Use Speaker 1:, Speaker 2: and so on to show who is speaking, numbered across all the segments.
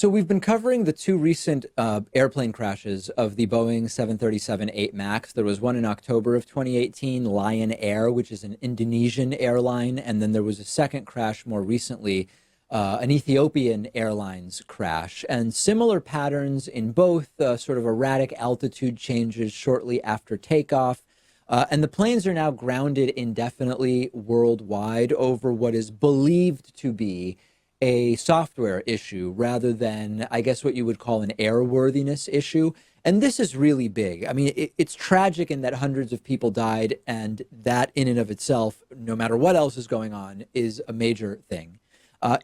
Speaker 1: So we've been covering the two recent airplane crashes of the Boeing 737-8 MAX. There was one in October of 2018, Lion Air, which is an Indonesian airline, and then there was a second crash more recently, an Ethiopian Airlines crash, and similar patterns in both sort of erratic altitude changes shortly after takeoff. And the planes are now grounded indefinitely worldwide over what is believed to be a software issue rather than, I guess, what you would call an airworthiness issue. And this is really big. I mean, it's tragic in that hundreds of people died, and that in and of itself, no matter what else is going on, is a major thing.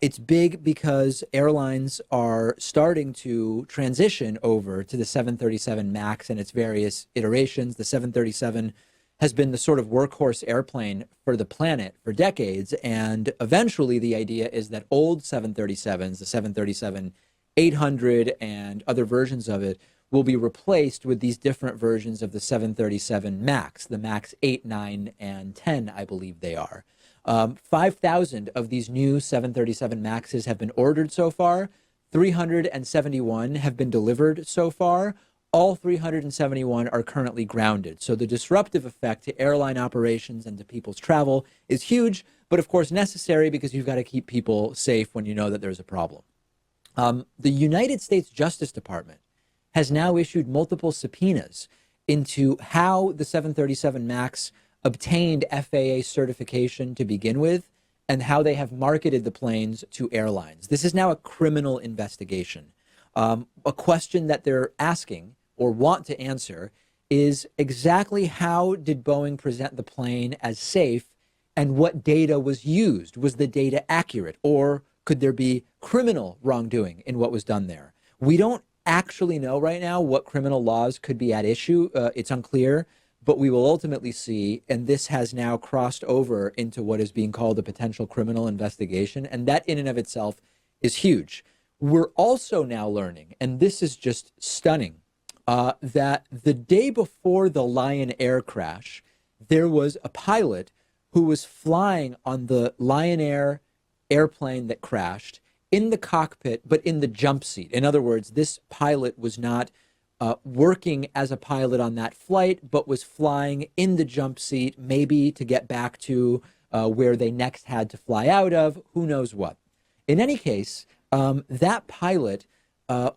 Speaker 1: It's big because airlines are starting to transition over to the 737 MAX and its various iterations. The 737 has been the sort of workhorse airplane for the planet for decades. And eventually the idea is that old 737s, the 737-800 and other versions of it, will be replaced with these different versions of the 737 MAX, the MAX 8, 9, and 10, I believe they are. 5,000 of these new 737 MAXs have been ordered so far. 371 have been delivered so far. All 371 are currently grounded. So the disruptive effect to airline operations and to people's travel is huge, but of course necessary because you've got to keep people safe when you know that there's a problem. The United States Justice Department has now issued multiple subpoenas into how the 737 MAX obtained FAA certification to begin with and how they have marketed the planes to airlines. This is now a criminal investigation. A question that they're asking or want to answer is exactly how did Boeing present the plane as safe and what data was used? Was the data accurate, or could there be criminal wrongdoing in what was done there? We don't actually know right now what criminal laws could be at issue. It's unclear, but we will ultimately see, and this has now crossed over into what is being called a potential criminal investigation, and that in and of itself is huge. We're also now learning, and this is just stunning, that the day before the Lion Air crash, there was a pilot who was flying on the Lion Air airplane that crashed in the cockpit, but in the jump seat. In other words, this pilot was not working as a pilot on that flight, but was flying in the jump seat, maybe to get back to where they next had to fly out of, who knows what. In any case, that pilot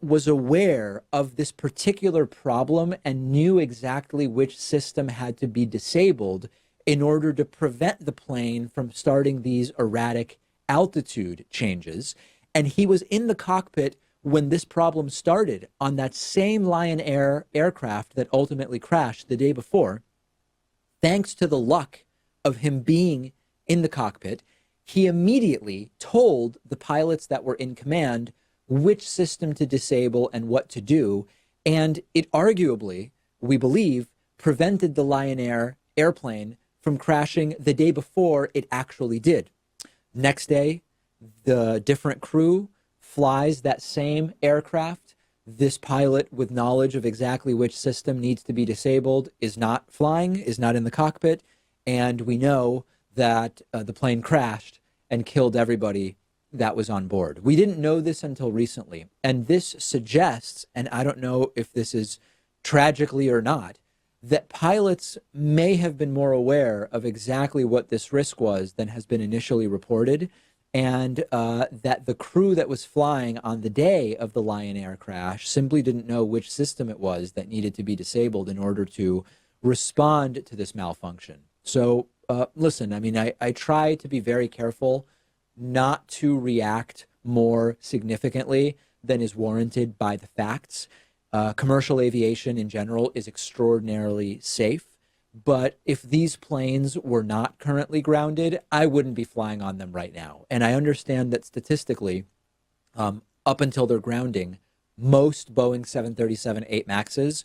Speaker 1: was aware of this particular problem and knew exactly which system had to be disabled in order to prevent the plane from starting these erratic altitude changes. And he was in the cockpit when this problem started on that same Lion Air aircraft that ultimately crashed the day before. Thanks to the luck of him being in the cockpit, he immediately told the pilots that were in command which system to disable and what to do. And it arguably, we believe, prevented the Lion Air airplane from crashing the day before it actually did. Next day, the different crew flies that same aircraft. This pilot with knowledge of exactly which system needs to be disabled is not flying, is not in the cockpit. And we know that the plane crashed and killed everybody that was on board. We didn't know this until recently. And this suggests, and I don't know if this is tragically or not, that pilots may have been more aware of exactly what this risk was than has been initially reported, and that the crew that was flying on the day of the Lion Air crash simply didn't know which system it was that needed to be disabled in order to respond to this malfunction. So listen, I mean, I try to be very careful not to react more significantly than is warranted by the facts. Commercial aviation in general is extraordinarily safe, but if these planes were not currently grounded, I wouldn't be flying on them right now. And I understand that statistically, up until their grounding, most Boeing 737-8 MAXs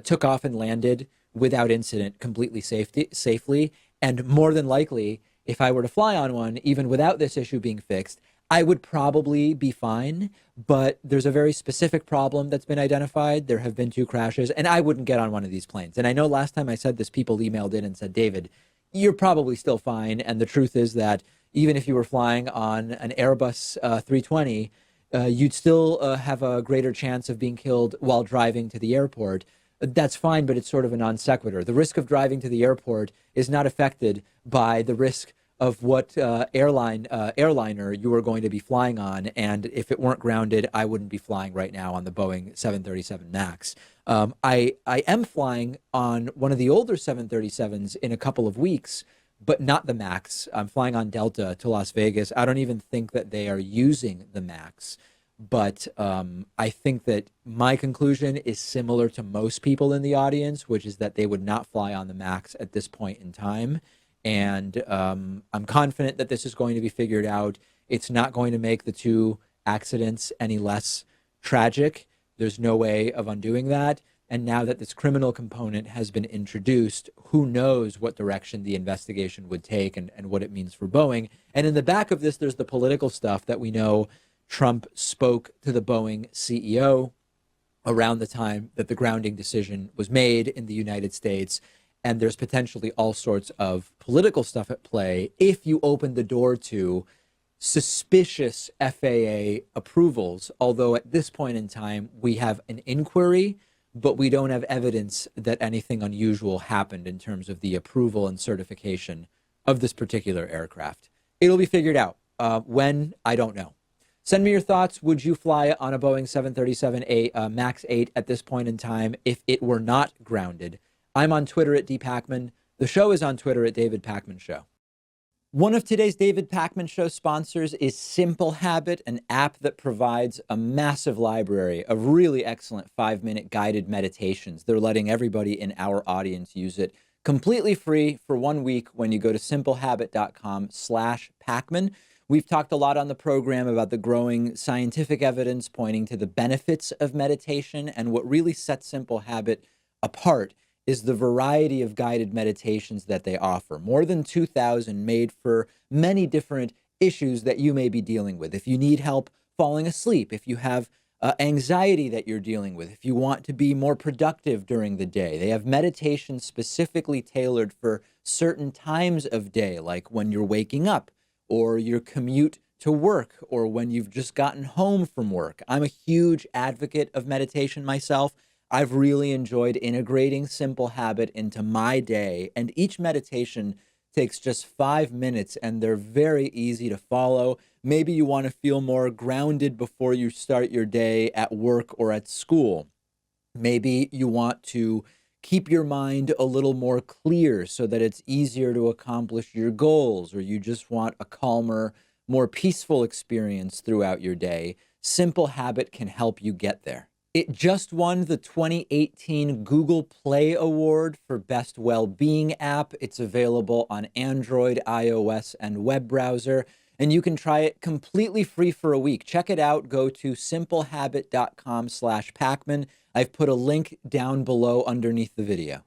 Speaker 1: took off and landed without incident, completely safely. And more than likely, if I were to fly on one, even without this issue being fixed, I would probably be fine. But there's a very specific problem that's been identified. There have been 2 crashes, and I wouldn't get on one of these planes. And I know last time I said this, people emailed in and said, David, you're probably still fine. And the truth is that even if you were flying on an Airbus 320, you'd still have a greater chance of being killed while driving to the airport. That's fine, but it's sort of a non sequitur. The risk of driving to the airport is not affected by the risk of what airliner you are going to be flying on. And if it weren't grounded, I wouldn't be flying right now on the Boeing 737 MAX. I am flying on one of the older 737s in a couple of weeks, but not the MAX. I'm flying on Delta to Las Vegas. I don't even think that they are using the MAX. But I think that my conclusion is similar to most people in the audience, which is that they would not fly on the MAX at this point in time. And I'm confident that this is going to be figured out. It's not going to make the two accidents any less tragic. There's no way of undoing that. And now that this criminal component has been introduced, who knows what direction the investigation would take and what it means for Boeing. And in the back of this, there's the political stuff that we know Trump spoke to the Boeing CEO around the time that the grounding decision was made in the United States. And there's potentially all sorts of political stuff at play if you open the door to suspicious FAA approvals. Although at this point in time, we have an inquiry, but we don't have evidence that anything unusual happened in terms of the approval and certification of this particular aircraft. It'll be figured out. When, I don't know. Send me your thoughts. Would you fly on a Boeing 737 MAX 8 at this point in time if it were not grounded? I'm on Twitter at dpakman. The show is on Twitter at David Pakman Show. One of today's David Pakman Show sponsors is Simple Habit, an app that provides a massive library of really excellent 5-minute guided meditations. They're letting everybody in our audience use it completely free for 1 week when you go to simplehabit.com/Pakman. We've talked a lot on the program about the growing scientific evidence pointing to the benefits of meditation, and what really sets Simple Habit apart is the variety of guided meditations that they offer. More than 2,000 made for many different issues that you may be dealing with. If you need help falling asleep, if you have anxiety that you're dealing with, if you want to be more productive during the day, they have meditations specifically tailored for certain times of day, like when you're waking up or your commute to work or when you've just gotten home from work. I'm a huge advocate of meditation myself. I've really enjoyed integrating Simple Habit into my day, and each meditation takes just 5 minutes, and they're very easy to follow. Maybe you want to feel more grounded before you start your day at work or at school. Maybe you want to keep your mind a little more clear so that it's easier to accomplish your goals, or you just want a calmer, more peaceful experience throughout your day. Simple Habit can help you get there. It just won the 2018 Google Play Award for Best Well-Being App. It's available on Android, iOS, and web browser, and you can try it completely free for a week. Check it out. Go to simplehabit.com/Pakman. I've put a link down below underneath the video.